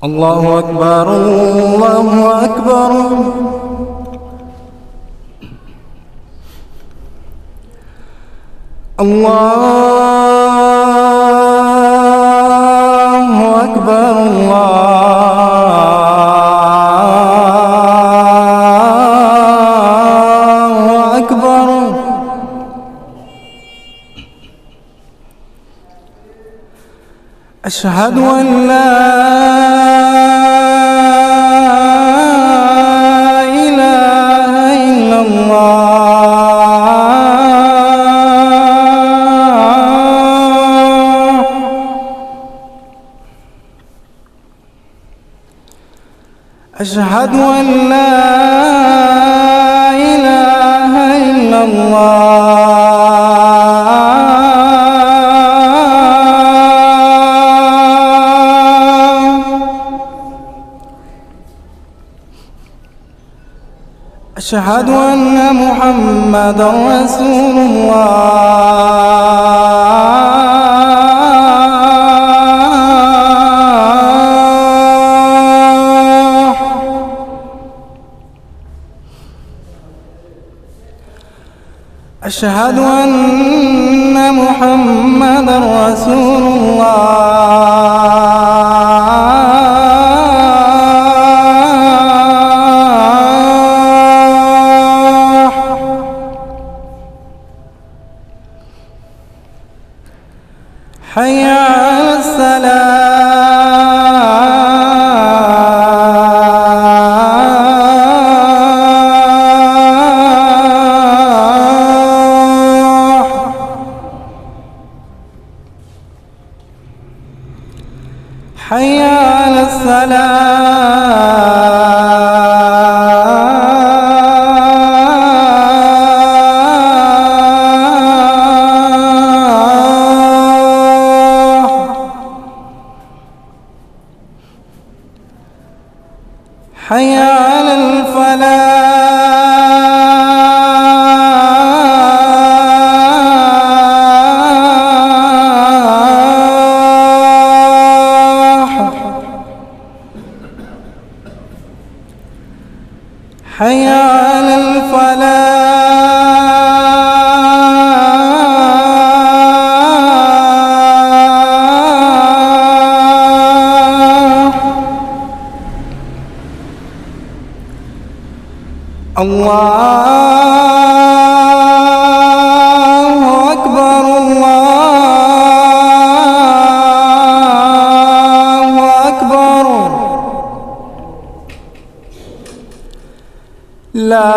الله أكبر الله أكبر الله أكبر الله أكبر أشهد أن لا إله إلا الله أشهد أن لا إله إلا الله أشهد أن محمدًا رسول الله أشهد أن محمدًا رسول حي على الصلاة حي على حي على الفلاح حي على الله أكبر الله أكبر لا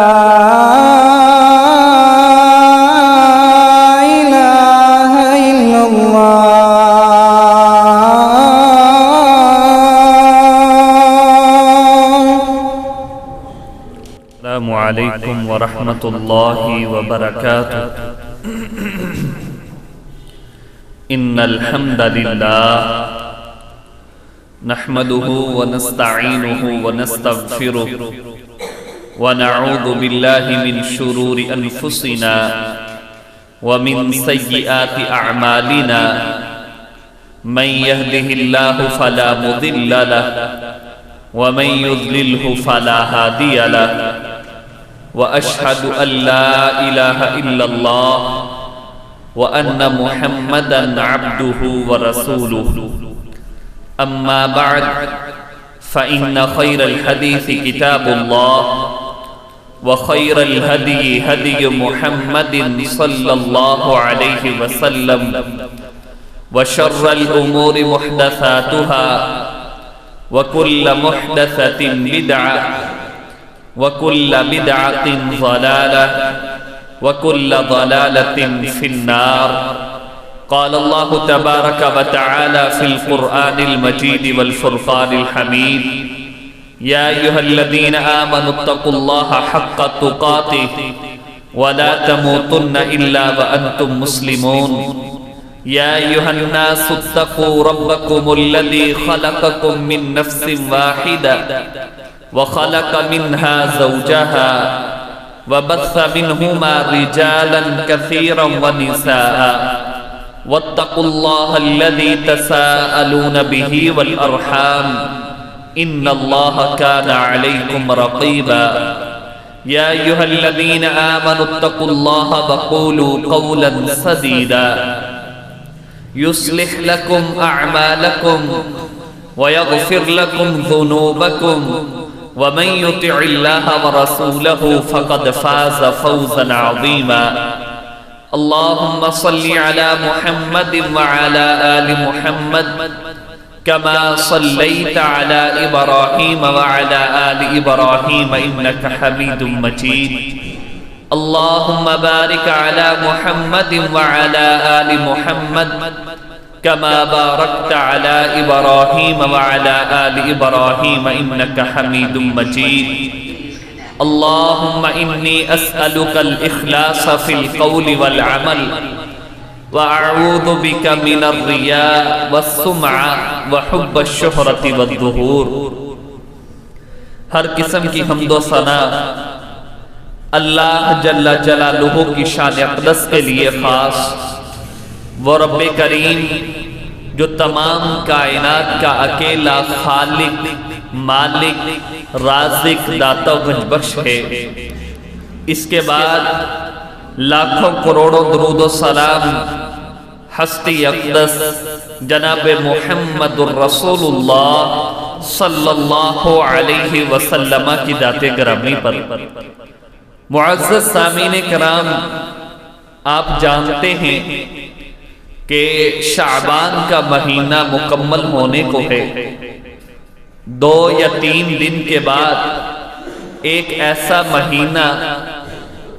إله إلا الله السلام عليكم ورحمة الله وبركاته إن الحمد لله نحمده ونستعينه ونستغفره ونعوذ بالله من شرور أنفسنا ومن سيئات أعمالنا من يهده الله فلا مضل له ومن يضلله فلا هادي له وأشهد أن لا إله إلا الله وأن محمدًا عبده ورسوله أما بعد فإن خير الحديث كتاب الله وخير الهدي هدي محمد صلى الله عليه وسلم وشر الأمور محدثاتها وكل محدثة بدعة وكل بدعة ضلالة وكل ضلالة في النار قال الله تبارك وتعالى في القرآن المجيد والفرقان الحميد يا أيها الذين آمنوا اتقوا الله حق تقاته ولا تموتن إلا وأنتم مسلمون يا أيها الناس اتقوا ربكم الذي خلقكم من نفس واحدة وخلق منها زوجها وبث منهما رجالا كثيرا ونساء واتقوا الله الذي تساءلون به والأرحام إن الله كان عليكم رقيبا يا أيها الذين آمنوا اتقوا الله وقولوا قولا سديدا يصلح لكم أعمالكم ويغفر لكم ذنوبكم ومن يطع الله ورسوله فقد فاز فوزا عظيما اللهم صل على محمد وعلى آل محمد كما صليت على إبراهيم وعلى آل إبراهيم إنك حميد مجيد اللهم بارك على محمد وعلى آل محمد كما باركت على إبراهيم وعلى آل إبراهيم إنك حميد مجيد اللهم إني أسألك الإخلاص في القول والعمل وأعوذ بك من الرياء والسمعة وحب الشهرة والظهور ہر قسم کی حمد و ثنا اللہ جل جلالہ کی شان اقدس کے لیے خاص، وہ رب کریم جو تمام کائنات کا اکیلا خالق، مالک، رازق، داتا و گنج بخش ہے۔ اس کے بعد لاکھوں کروڑوں درود و سلام ہستی اقدس جناب محمد الرسول اللہ صلی اللہ علیہ وسلم کی ذات گرامی پر۔ معزز سامعین کرام، آپ جانتے ہیں کہ شعبان کا مہینہ مکمل ہونے کو ہے۔ 2 یا 3 دن کے بعد ایک ایسا مہینہ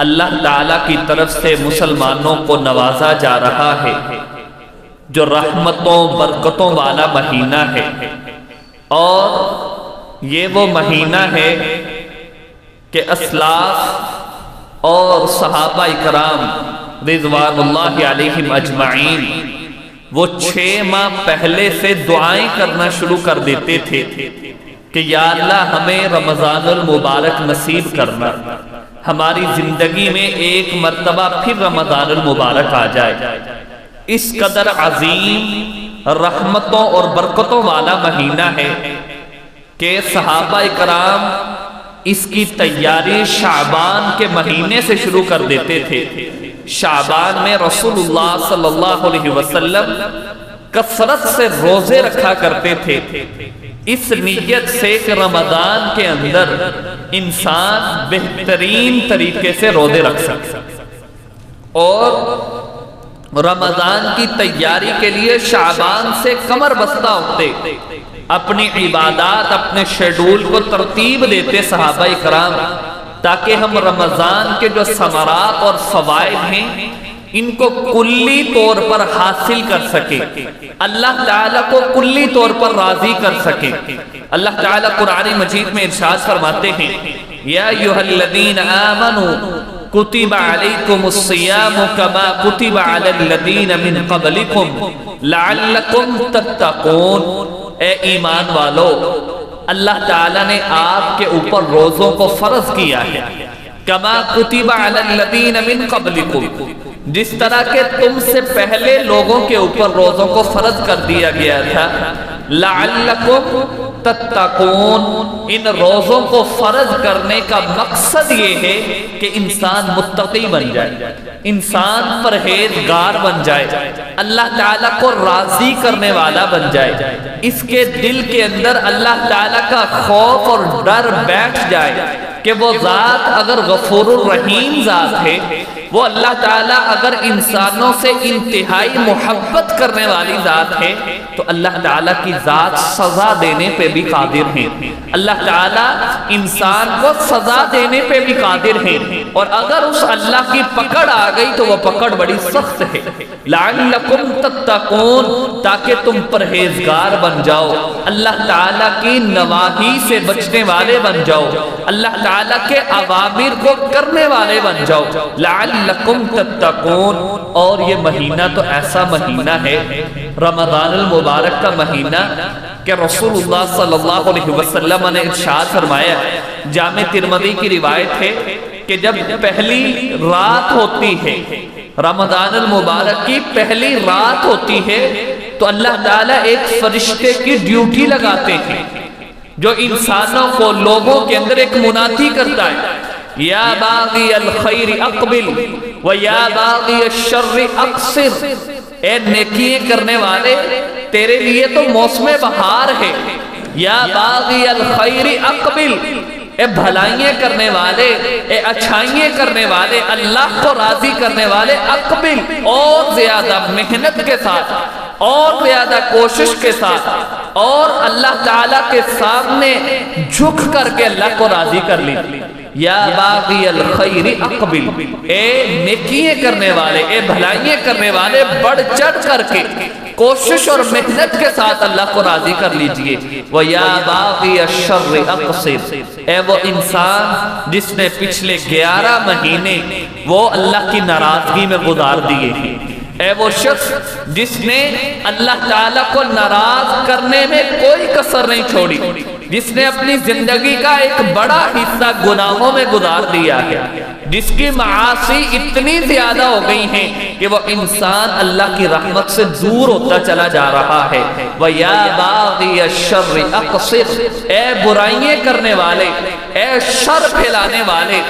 اللہ تعالیٰ کی طرف سے مسلمانوں کو نوازا جا رہا ہے جو رحمتوں برکتوں والا مہینہ ہے، اور یہ وہ مہینہ ہے کہ اسلاف اور صحابہ اکرام رضوان اللہ علیہم اجمعین وہ 6 ماہ پہلے سے دعائیں کرنا شروع کر دیتے تھے کہ یا اللہ ہمیں رمضان المبارک نصیب کرنا، ہماری زندگی میں ایک مرتبہ پھر رمضان المبارک آ جائے۔ اس قدر عظیم رحمتوں اور برکتوں والا مہینہ ہے کہ صحابہ کرام اس کی تیاری شعبان کے مہینے سے شروع کر دیتے تھے۔ شعبان میں رسول اللہ صلی اللہ علیہ وسلم کثرت سے روزے رکھا کرتے تھے، اس نیت سے کہ رمضان کے اندر انسان بہترین طریقے سے روزے رکھ سکے، اور رمضان کی تیاری کے لیے شعبان سے کمر بستہ ہوتے، اپنی عبادات، اپنے شیڈول کو ترتیب دیتے صحابہ کرام، تاکہ ہم رمضان کے جو ثمرات اور فوائد ہیں ان کو کلی طور پر حاصل کر سکے، اللہ تعالیٰ کو کلی طور پر راضی کر سکے۔ اللہ تعالیٰ قرآن مجید میں ارشاد فرماتے ہیں یا ایھا الذین آمنوا کتب علیکم الصیام کما کتب علی الذین من قبلکم لعلکم تتقون۔ اے ایمان والو، اللہ تعالیٰ نے آپ کے اوپر روزوں کو فرض کیا ہے، کما کتب علی الذین من قبلکم، جس طرح کہ تم سے پہلے لوگوں کے اوپر روزوں کو فرض کر دیا گیا تھا، لعلکم تتقون۔ ان روزوں کو فرض کرنے کا مقصد یہ ہے کہ انسان متقی بن جائے، انسان پرہیزگار بن جائے، اللہ تعالیٰ کو راضی کرنے والا بن جائے، اس کے دل کے اندر اللہ تعالیٰ کا خوف اور ڈر بیٹھ جائے کہ وہ ذات اگر غفور الرحیم ذات ہے، وہ اللہ تعالیٰ اگر انسانوں سے انتہائی محبت کرنے والی ذات ہے تو اللہ تعالیٰ کی ذات سزا دینے پہ بھی قادر ہے، اللہ تعالیٰ انسان کو سزا دینے پہ بھی قادر ہے، اور اگر اس اللہ کی پکڑ آ گئی تو وہ پکڑ بڑی سخت ہے۔ لعلکم تتقون، تاکہ تم پرہیزگار بن جاؤ، اللہ تعالیٰ کی نواہی سے بچنے والے بن جاؤ، اللہ تعالیٰ کے اوامر کو کرنے والے بن جاؤ، لعلکم تتقون۔ اور یہ مہینہ تو ایسا مہینہ ہے، رمضان المبارک کا مہینہ، کہ رسول اللہ صلی اللہ علیہ وسلم نے ارشاد فرمایا، جامع ترمذی کی روایت ہے کہ جب پہلی رات ہوتی ہے، رمضان المبارک کی پہلی رات ہوتی ہے، تو اللہ تعالیٰ ایک فرشتے کی ڈیوٹی لگاتے ہیں جو انسانوں کو، لوگوں کے اندر ایک منادی کرتا ہے، یا باغی الخیر اقبل و یا باغی الشر اقصر، اے نیکیاں کرنے والے تیرے لیے تو موسم بہار ہے، یا باغی الخیر اقبل، اے بھلائیاں کرنے والے، اے اچھائیاں کرنے والے، اللہ کو راضی کرنے والے، اقبل، اور زیادہ محنت کے ساتھ، اور زیادہ کوشش کے ساتھ، اور اللہ تعالیٰ کے سامنے جھک کر کے اللہ کو راضی کر لی۔ یا باغی الخیر اقبل، اے نیکیاں کرنے والے، اے بھلائیاں کرنے والے، بڑھ چڑھ کر کے کوشش اور محنت کے ساتھ اللہ کو راضی کر لیجئے۔ وَيَا بَاغِيَ الشَّرِّ أَقْصِرْ، اے وہ انسان جس نے پچھلے 11 مہینے وہ اللہ کی ناراضگی میں گزار دیے ہیں، اے وہ شخص جس نے اللہ تعالیٰ کو ناراض کرنے میں کوئی کسر نہیں چھوڑی، جس نے اپنی زندگی کا ایک بڑا حصہ گناہوں میں گزار دیا ہے، جس کی معاصی اتنی زیادہ ہو گئی ہیں کہ وہ انسان اللہ کی رحمت سے دور ہوتا چلا جا رہا ہے۔ وَيَا بَاغِيَ الشَّرِّ أَقْصِرْ، اے برائیاں کرنے والے، اے شر پھیلانے والے،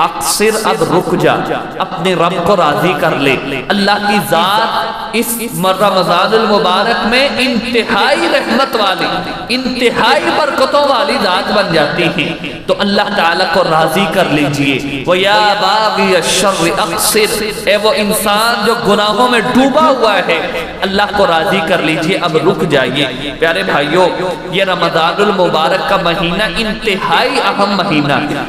اقصر، اب رک جا، اپنے رب کو راضی کر لے۔ اللہ کی ذات اس رمضان المبارک میں انتہائی رحمت والی، انتہائی برکتوں والی ذات بن جاتی ہے، تو اللہ تعالیٰ کو راضی کر لیجئے۔ وَيَا بَاغِيَ الشَّرِّ أَقْصِرْ، اے وہ انسان جو گناہوں میں ڈوبا ہوا ہے، اللہ کو راضی کر لیجئے، اب رک جائیے۔ پیارے بھائیو، یہ رمضان المبارک کا مہینہ انتہائی اہم مہینہ ہے۔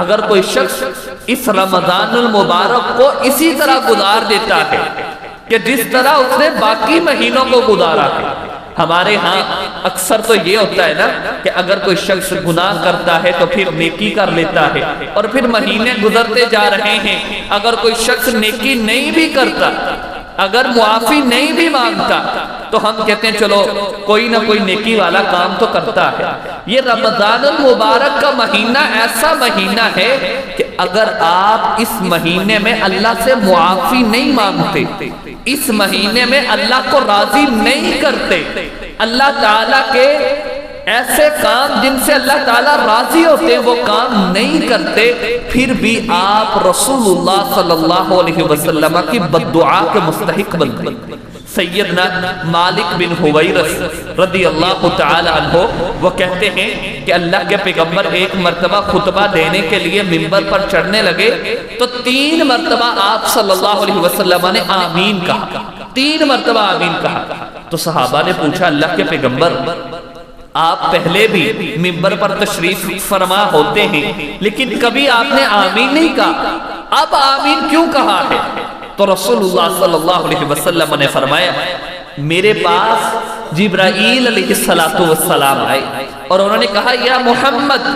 اگر کوئی شخص اس رمضان المبارک کو اسی طرح گزار دیتا ہے کہ جس طرح اس نے باقی مہینوں کو گزارا ہے، ہمارے ہاں اکثر تو یہ ہوتا ہے نا کہ اگر کوئی شخص گناہ کرتا ہے تو پھر نیکی کر لیتا ہے، اور پھر مہینے گزرتے جا رہے ہیں، اگر کوئی شخص نیکی نہیں بھی کرتا، اگر معافی نہیں بھی مانگتا، تو ہم کہتے ہیں چلو کوئی نہ کوئی نیکی والا کام تو کرتا ہے۔ یہ رمضان المبارک کا مہینہ ایسا مہینہ ہے کہ اگر آپ اس مہینے میں اللہ سے معافی نہیں مانگتے، اس مہینے میں اللہ کو راضی نہیں کرتے، اللہ تعالیٰ کے ایسے کام جن سے اللہ تعالیٰ راضی ہوتے ہیں وہ کام نہیں کرتے، پھر بھی آپ رسول اللہ صلی اللہ علیہ وسلم کی بددعا کے مستحق بنتے۔ سیدنا مالک بن حویرث رضی اللہ تعالی عنہ وہ کہتے ہیں کہ اللہ کے پیغمبر ایک مرتبہ خطبہ دینے کے لیے منبر پر چڑھنے لگے تو 3 مرتبہ آپ صلی اللہ علیہ وسلم نے آمین کہا، 3 مرتبہ آمین کہا۔ تو صحابہ نے پوچھا اللہ کے پیغمبر، آپ پہلے بھی منبر پر تشریف فرما ہوتے ہیں لیکن کبھی آپ نے آمین نہیں کہا، اب آمین کیوں کہا ہے؟ تو رسول اللہ صلی اللہ علیہ وسلم نے فرمایا، میرے پاس جبرائیل علیہ السلام آئے اور انہوں نے کہا، یا محمد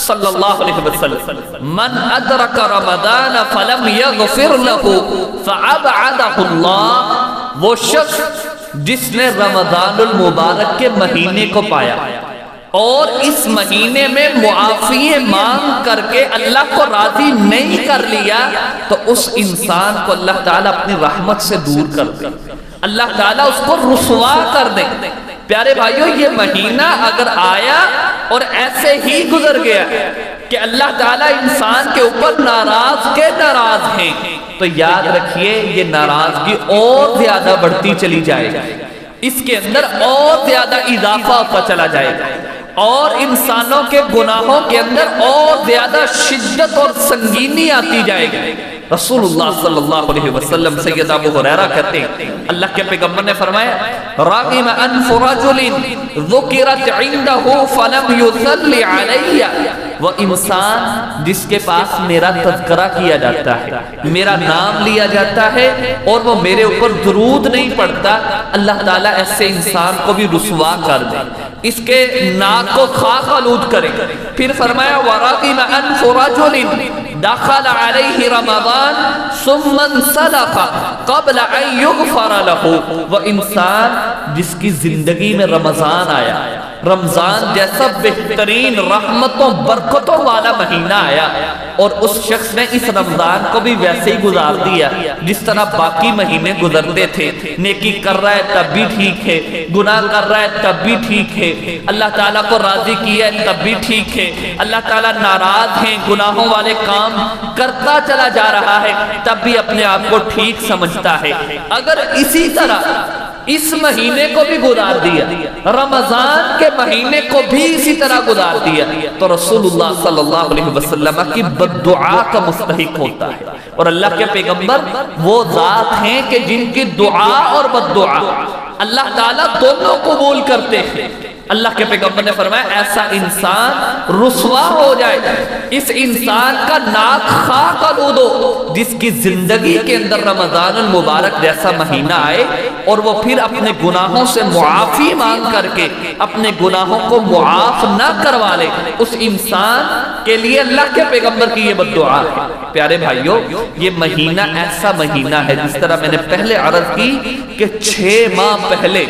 صلی اللہ علیہ وسلم، من ادرک رمضان فلم یغفر له فابعدہ اللہ، وہ شخص جس نے رمضان المبارک کے مہینے کو پایا اور اس مہینے میں معافی مانگ کر کے اللہ کو راضی نہیں کر لیا، تو اس انسان کو اللہ تعالیٰ اپنی رحمت سے دور کر دے، اللہ تعالیٰ اس کو رسوا کر دے۔ پیارے بھائیو، یہ مہینہ اگر آیا اور ایسے ہی گزر گیا کہ اللہ تعالیٰ انسان کے اوپر ناراض ہیں، تو یاد رکھیے یہ ناراضگی اور زیادہ بڑھتی چلی جائے گی، اس کے اندر اور زیادہ اضافہ ہوتا چلا جائے گا، اور انسانوں کے گناہوں کے اندر اور زیادہ شدت اور سنگینی آتی جائے گی۔ رسول اللہ صلی اللہ علیہ وسلم سید ابو ہریرہ کہتے ہیں، اللہ کے پیغمبر نے فرمایا، راغم انف رجل ذکرت عنده فلم يصلی علی، وہ انسان جس کے پاس میرا تذکرہ کیا جاتا ہے، میرا نام لیا جاتا ہے اور وہ میرے اوپر درود نہیں پڑھتا، اللہ تعالیٰ ایسے انسان کو بھی رسوا کر دے، اس کے ناک کو خاک آلود کرے۔ پھر فرمایا، وَرَغِمَ أَنْفُ رَجُلٍ دَخَلَ عَلَيْهِ رَمَضَانَ ثُمَّ انْسَلَخَ قَبْلَ أَنْ يُغْفَرَ لَهُ، وہ انسان جس کی زندگی میں رمضان آیا رمضان جیسا بہترین رحمتوں برکتوں والا مہینہ آیا اور اس شخص نے اس رمضان کو بھی ویسے ہی گزار دیا جس طرح باقی مہینے گزرتے تھے. نیکی کر رہا ہے تب بھی ٹھیک ہے, گناہ کر رہا ہے تب بھی ٹھیک ہے, اللہ تعالیٰ کو راضی کیا ہے تب بھی ٹھیک ہے, اللہ تعالیٰ ناراض ہیں گناہوں والے کام کرتا چلا جا رہا ہے تب بھی اپنے آپ کو ٹھیک سمجھتا ہے. اگر اسی طرح اس مہینے کو بھی گزار دیا, رمضان کے مہینے کو بھی اسی طرح گزار دیا, تو رسول اللہ صلی اللہ علیہ وسلم کی بددعا کا مستحق ہوتا ہے. اور اللہ کے پیغمبر وہ ذات ہیں کہ جن کی دعا اور بددعا اللہ تعالیٰ دونوں قبول کرتے ہیں. اللہ کے پیغمبر نے فرمایا ایسا انسان رسوا ہو جائے, اس انسان کا ناک خاک آلود ہو جس کی زندگی کے اندر رمضان المبارک جیسا مہینہ آئے اور وہ پھر اپنے گناہوں سے معافی مانگ کر کے اپنے گناہوں کو معاف نہ کروا لے. اس انسان کے لیے اللہ کے پیغمبر کی یہ بددعا ہے. پیارے بھائیو, یہ مہینہ ایسا مہینہ ہے جس طرح میں نے پہلے عرض کی کہ 6 ماہ پہلے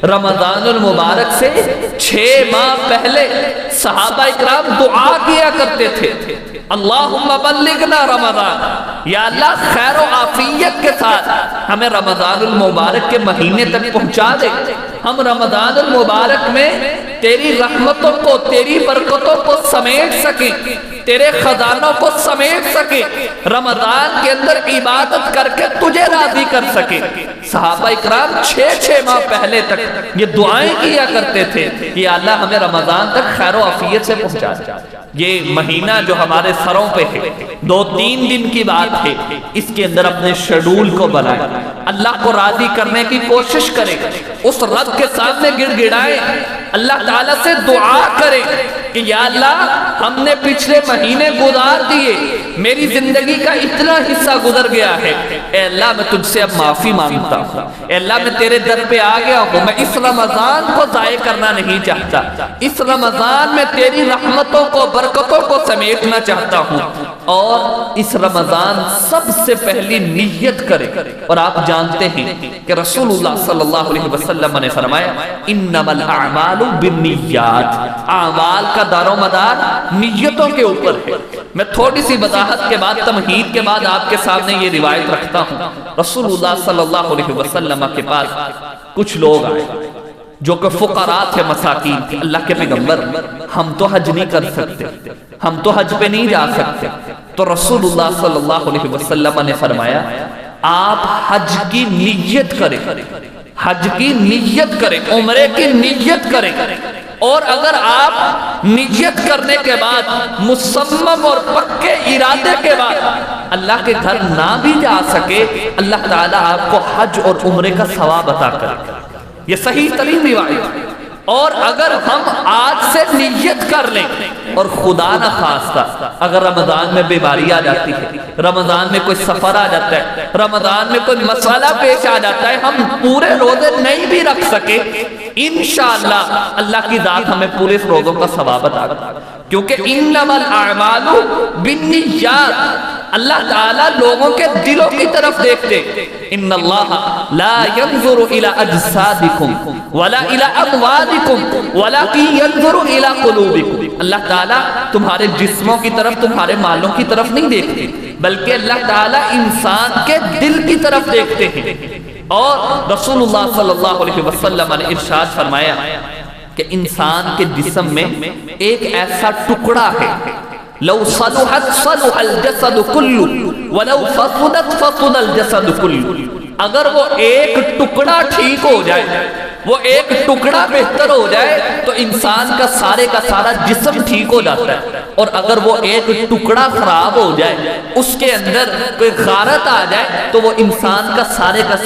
رمضان المبارک سے 6 ماہ پہلے صحابہ اکرام دعا کیا کرتے تھے, اللہم بلغنا رمضان, یا اللہ خیر و عافیت کے ساتھ ہمیں رمضان المبارک کے مہینے تک پہنچا دے, ہم رمضان المبارک میں تیری رحمتوں کو, تیری برکتوں کو سمیٹ سکیں, تیرے خزانوں کو سمیٹ سکیں, رمضان کے اندر عبادت کر کے تجھے راضی کر سکیں. صحابہ اکرام 6 ماہ پہلے تک یہ دعائیں کیا کرتے تھے کہ یا اللہ ہمیں رمضان تک خیر و عافیت سے پہنچا دے. یہ مہینہ جو ہمارے سروں پہ ہے 2-3 دن کی بات ہے, اس کے اندر اپنے شیڈول کو بنائیں, اللہ کو راضی کرنے کی کوشش کریں, اس رب کے سامنے گڑ گڑائیں, اللہ تعالیٰ سے دعا کریں کہ یا اللہ ہم نے پچھلے مہینے گزار دیے, میری زندگی کا اتنا حصہ گزر گیا ہے, اے اللہ میں تجھ سے اب معافی مانگتا ہوں, اے اللہ میں تیرے در پہ آ گیا ہوں, میں اس رمضان کو ضائع کرنا نہیں چاہتا, اس رمضان میں تیری رحمتوں کو برکتوں کو سمیٹنا چاہتا ہوں. اور اس رمضان سب سے پہلی نیت کرے. اور آپ جانتے ہیں کہ رسول اللہ صلی اللہ علیہ وسلم نے فرمایا انما الاعمال بالنیات, اعمال کا دار و مدار نیتوں کے اوپر ہے. میں تھوڑی سی وضاحت کے بعد, تمہید کے بعد آپ کے سامنے یہ روایت رکھتا ہوں. رسول اللہ صلی اللہ علیہ وسلم کے پاس کچھ لوگ آئے جو کہ فقراء تھے, مساکین تھے. اللہ کے پیغمبر ہم تو حج نہیں کر سکتے, ہم تو حج پہ نہیں جا سکتے. تو رسول اللہ صلی اللہ علیہ وسلم نے فرمایا آپ حج کی نیت کریں, حج کی نیت کریں, عمرے کی نیت کریں, اور اگر آپ نیت کرنے کے بعد مصمم اور پکے ارادے کے بعد اللہ کے گھر نہ بھی جا سکے, اللہ تعالیٰ آپ کو حج اور عمرے کا ثواب عطا کرے. یہ صحیح ترین روایت. اور اگر ہم آج سے نیت کر لیں اور خدا نہ خواستہ اگر رمضان میں بیماری آ جاتی ہے, رمضان میں کوئی سفر آ جاتا ہے, رمضان میں کوئی مسئلہ پیش آ جاتا ہے, ہم پورے روزے نہیں بھی رکھ سکے, انشاءاللہ اللہ کی ذات ہمیں پورے روزوں کا ثواب عطا کرے. کیونکہ انما الاعمال بالنیات, اللہ تعالیٰ لوگوں کے دلوں کی طرف دیکھتے. ان اللہ لا ينظر الى اجسادکم ولا الى اموالکم ولكن ينظر الى قلوبکم. اللہ تعالیٰ تمہارے جسموں کی طرف, تمہارے مالوں کی طرف نہیں دیکھتے, بلکہ اللہ تعالیٰ انسان کے دل کی طرف دیکھتے ہیں. اور رسول اللہ صلی اللہ علیہ وسلم نے ارشاد فرمایا کہ انسان کے جسم میں ایک ایسا ٹکڑا ہے, لو صلحت صلح الجسد کلو ولو فسدت فسد الجسد کلو. اگر وہ ایک ٹکڑا ٹھیک ہو جائے, وہ ایک ٹکڑا بہتر ہو جائے تو انسان کا سارا جسم ٹھیک ہو جاتا ہے. اور اگر وہ ایک ٹکڑا خراب ہو جائے, اس کے اندر کوئی غارت آ جائے, تو وہ انسان کا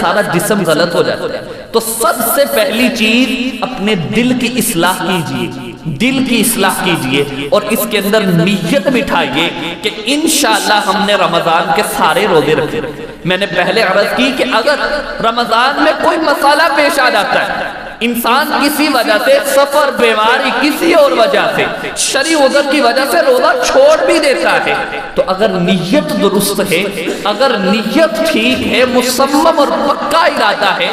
سارا جسم غلط ہو جاتا ہے. تو سب سے پہلی چیز اپنے دل کی اصلاح کیجئے, دل کی اصلاح کیجئے, اور اس کے اندر نیت بٹھائیے کہ انشاءاللہ ہم نے رمضان کے سارے روزے رکھے. میں نے پہلے عرض کی کہ اگر رمضان میں کوئی مسئلہ پیش آ جاتا ہے, انسان کسی وجہ سے, سفر, بیماری, کسی اور وجہ سے, شرعی عذر کی وجہ سے روزہ چھوڑ بھی دیتا ہے, تو اگر نیت درست ہے، اگر نیت ٹھیک ہے، مصمم اور پکا ارادہ ہے،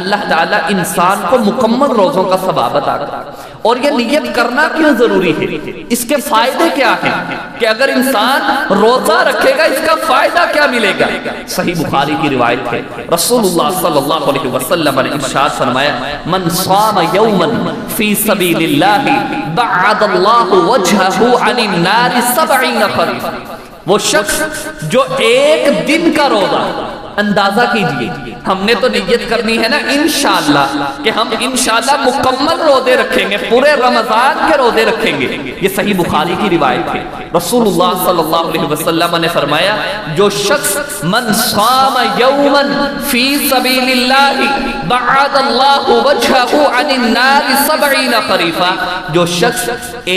اللہ تعالیٰ انسان کو مکمل روزوں کا ثواب عطا کرتا ہے۔ اور یہ نیت کرنا کیوں ضروری ہے؟ اس کے فائدے کیا ہیں کہ اگر انسان روزہ رکھے گا اس کا فائدہ کیا ملے گا؟ صحیح بخاری کی روایت ہے، رسول اللہ صلی اللہ علیہ وسلم نے ارشاد فرمایا، من صام یوما فی سبیل اللہ بعد اللہ وجہہ عن النار 70 خریفا۔ وہ شخص جو ایک دن کا روزہ، اندازہ کیجئے، ہم نے تو نیت کرنی ہے نا انشاءاللہ کہ ہم انشاءاللہ مکمل روزے رکھیں گے، پورے رمضان کے روزے رکھیں گے۔ یہ صحیح بخاری کی روایت ہے، رسول اللہ صلی اللہ علیہ وسلم نے فرمایا، جو شخص من صام یوما فی سبیل اللہ بعد اللہ وجہہ عن النار 70 خریفا، جو شخص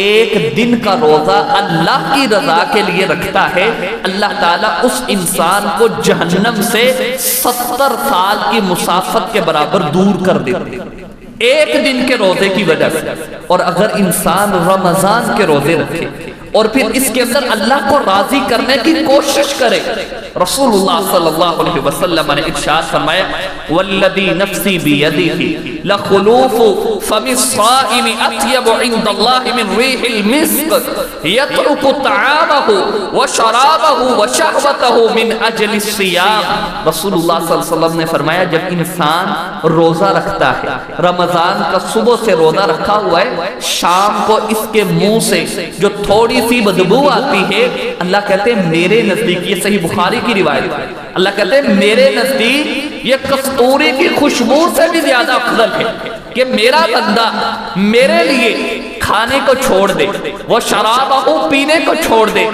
ایک دن کا روزہ اللہ کی رضا کے لیے رکھتا ہے، اللہ تعالیٰ اس انسان کو جہنم سے 70 سال کی مسافت کے برابر دور کر دیتے ایک دن کے روزے کی وجہ سے۔ اور اگر انسان رمضان کے روزے رکھے اور پھر اس کے اندر اللہ کو راضی کرنے کی کوشش کرے، رسول اللہ صلی اللہ علیہ وسلم نے ارشاد فرمایا، والذی نفسی بیدہ لخلوف فم الصائم اطیب عند اللہ من ریح المسک یترک طعامہ وشرابہ وشہوتہ من اجل الصیام۔ رسول اللہ صلی اللہ علیہ وسلم نے فرمایا، جب انسان روزہ رکھتا ہے، رمضان کا صبح سے روزہ رکھا ہوا ہے، شام کو اس کے منہ سے جو تھوڑی سی بدبو آتی ہے، اللہ کہتے ہیں میرے نزدیک، یہ صحیح بخاری کی روایت ہے، اللہ کہتے ہیں میرے نزدیک یہ کستوری کی خوشبو سے بھی زیادہ افضل ہے کہ میرا بندہ میرے لیے کھانے کو چھوڑ دے، وہ شرابہ پینے کو چھوڑ دے،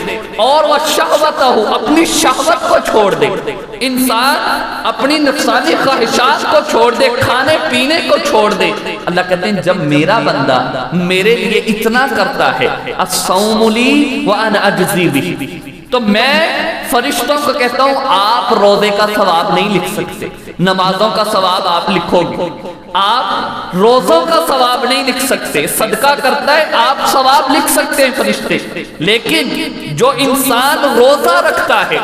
اور وہ شہوتہ اپنی شہوت کو چھوڑ دے، انسان اپنی نفسانی خواہشات کو چھوڑ دے، کھانے پینے کو چھوڑ دے۔ اللہ کہتے ہیں جب میرا بندہ میرے لیے اتنا کرتا ہے، الصوم لی وانا اجزی بہ، تو میں فرشتوں کو کہتا ہوں آپ روزے کا ثواب نہیں لکھ سکتے، نمازوں کا ثواب آپ لکھو گے، آپ روزوں کا ثواب نہیں لکھ سکتے، صدقہ کرتا ہے آپ ثواب لکھ سکتے ہیں فرشتے، لیکن جو انسان روزہ رکھتا ہے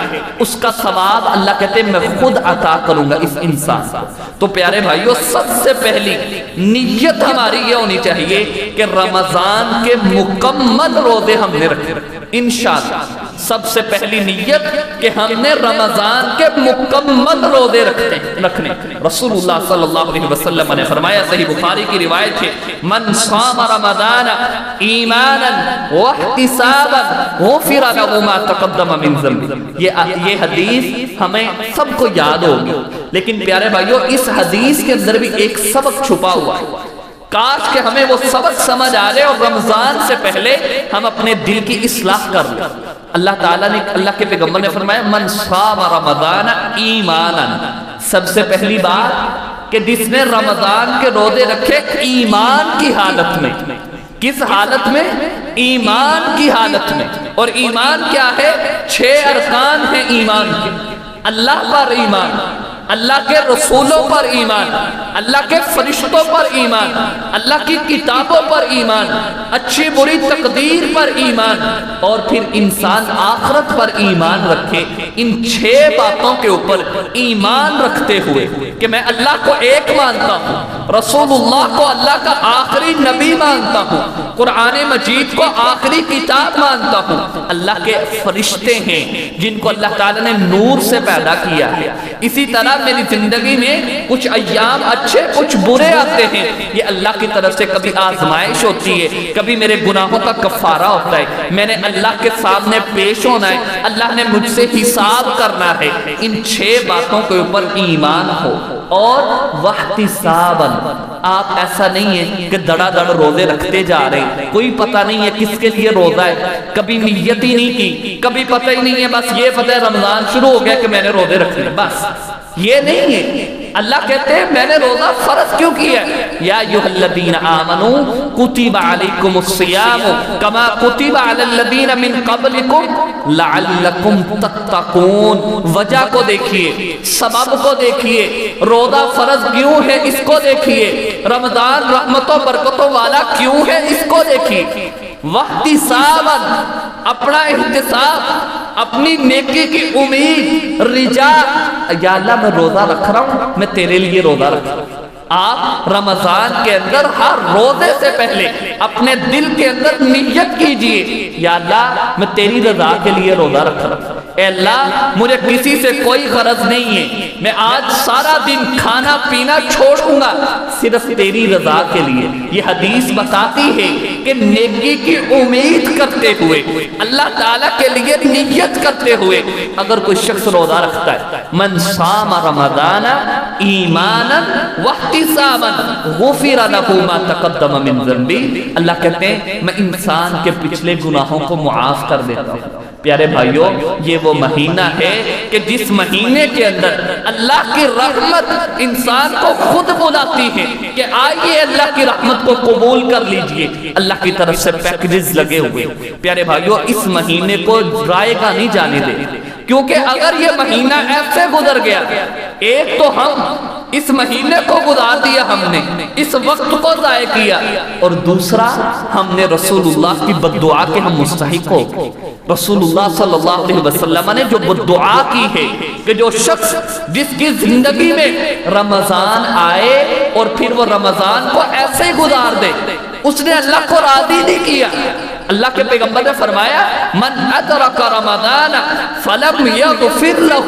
اس کا ثواب اللہ کہتے ہیں میں خود عطا کروں گا اس انسان کو۔ تو پیارے بھائیو، سب سے پہلی نیت ہماری یہ ہونی چاہیے کہ رمضان کے مکمل روزے ہم نے رکھے، انشاءاللہ سب سے پہلی نیت کہ ہم نے رمضان کے مکمل روزے رکھنے۔ رسول اللہ صلی اللہ علیہ وسلم نے فرمایا، صحیح بخاری کی روایت ہے، من صام رمضان ایمانا واحتسابا غفر له ما تقدم من ذنبه۔ یہ حدیث ہمیں سب کو یاد ہوگی، لیکن پیارے بھائیو اس حدیث کے اندر بھی ایک سبق چھپا ہوا ہے، کاش کہ ہمیں وہ سبق سمجھ آ جائے اور رمضان سے پہلے ہم اپنے دل کی اصلاح کر لیں۔ اللہ تعالیٰ نے، اللہ کے پیغمبر نے فرمایا، من صام رمضان ایمانا، سب سے پہلی بات کہ جس نے رمضان کے روزے رکھے ایمان کی حالت میں۔ کس حالت میں؟ ایمان کی حالت میں۔ اور ایمان کیا ہے؟ 6 ارکان ہیں ایمان کے، اللہ پر ایمان، اللہ کے رسولوں پر ایمان، اللہ کے فرشتوں پر ایمان، اللہ کی کتابوں پر ایمان، اچھی بری تقدیر پر ایمان، اور پھر انسان آخرت پر ایمان رکھے۔ ان 6 باتوں کے اوپر ایمان رکھتے ہوئے کہ میں اللہ کو ایک مانتا ہوں، رسول اللہ کو اللہ کا آخری نبی مانتا ہوں، قرآن مجید کو آخری کتاب مانتا ہوں، اللہ کے فرشتے ہیں جن کو اللہ تعالیٰ نے نور سے پیدا کیا ہے، اسی طرح میری زندگی میں کچھ ایام اچھے کچھ برے آتے ہیں، یہ اللہ کی طرف سے کبھی آزمائش ہوتی ہے، کبھی میرے گناہوں کا کفارہ ہوتا ہے، میں نے اللہ کے سامنے پیش ہونا ہے، اللہ نے مجھ سے حساب کرنا ہے۔ ان 6 باتوں کے اوپر ایمان ہو، اور واحتساباً، آپ ایسا نہیں ہے کہ دڑا دڑ روزے رکھتے جا رہے ہیں، کوئی پتہ نہیں ہے کس کے لیے روزہ ہے، کبھی نیت ہی نہیں کی، کبھی پتہ ہی نہیں ہے، بس یہ پتہ ہے رمضان شروع ہو گیا کہ میں نے روزے رکھنے، بس یہ نہیں ہے۔ اللہ کہتے ہیں میں نے روزہ فرض کیوں کیا ہے؟ یا ایھا الذین آمنوا کتب علیکم الصیام کما کتب علی الذین من قبلکم لعلکم تتقون۔ وجہ کو دیکھیے، سبب کو دیکھیے، روزہ فرض کیوں ہے اس کو دیکھیے، رمضان رحمتوں برکتوں والا کیوں ہے اس کو دیکھیے۔ واحتساباً، اپنا احتساب، اپنی نیکی کی امید، رجا، یا اللہ میں روزہ رکھ رہا ہوں، میں تیرے لیے روزہ رکھ رہا ہوں۔ آپ رمضان کے اندر ہر روزے سے پہلے اپنے دل کے اندر نیت کیجئے، یا اللہ میں تیری رضا کے لیے روزہ رکھ رہا ہوں، اے اللہ مجھے کسی سے کوئی غرض نہیں ہے، میں آج سارا دن کھانا پینا چھوڑوں گا صرف تیری رضا کے لیے۔ یہ حدیث بتاتی ہے کہ نیکی کی امید کرتے ہوئے، اللہ تعالیٰ کے لیے نیت کرتے ہوئے اگر کوئی شخص روزہ رکھتا ہے، من صام رمضان ایمانا واحتسابا غفر له ما تقدم من ذنبی، اللہ کہتے ہیں میں انسان کے پچھلے گناہوں کو معاف کر دیتا ہوں۔ پیارے بھائیو، یہ وہ مہینہ ہے کہ جس مہینے کے اندر اللہ کی رحمت انسان کو خود بلاتی ہے کہ آئیے اللہ کی رحمت کو قبول کر لیجئے، اللہ کی طرف سے پیکجز لگے ہوئے۔ پیارے بھائیو، اس مہینے کو ضائع نہیں جانے دے، کیونکہ اگر یہ مہینہ ایسے گزر گیا، ایک تو ہم اس مہینے کو گزار دیا، ہم نے اس وقت کو ضائع کیا، اور دوسرا ہم نے رسول اللہ کی بددعا کے ہم مستحق ہو۔ رسول اللہ صلی اللہ علیہ وسلم نے جو بددعا کی ہے کہ جو شخص جس کی زندگی میں رمضان آئے اور پھر وہ رمضان کو ایسے گزار دے، اس نے اللہ کو راضی نہیں کیا۔ اللہ کے پیغمبر نے فرمایا من ادرک رمضان فلم یغفر لہ،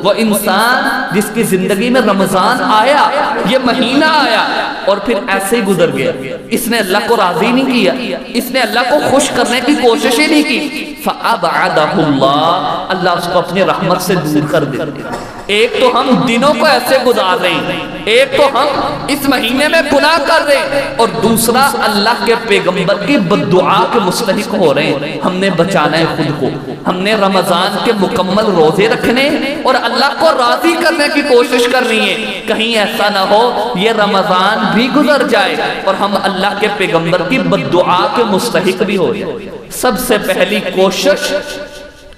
وہ انسان جس کی زندگی میں رمضان آیا، یہ مہینہ آیا اور پھر ایسے ہی گزر گیا، اس نے اللہ کو راضی نہیں کیا، اس نے اللہ کو خوش کرنے کی کوشش ہی نہیں کی، فَأَبْعَدَهُ اللَّهُ، اللہ اس کو اپنی رحمت سے دور کر دیتے۔ ایک تو ہم دنوں کو ایسے گزار رہے ہیں، ایک تو ہم اس مہینے میں گناہ کر رہے ہیں، اور دوسرا اللہ کے پیغمبر کی بددعا کے مستحق ہو رہے ہیں۔ ہم نے بچانا ہے خود کو، ہم نے رمضان کے مکمل روزے رکھنے اور اللہ کو راضی کرنے کی کوشش کرنی ہے، کہیں ایسا نہ ہو یہ رمضان بھی گزر جائے اور ہم اللہ کے پیغمبر کی بددعا کے مستحق بھی ہو جائے۔ سب سے پہلی کوشش،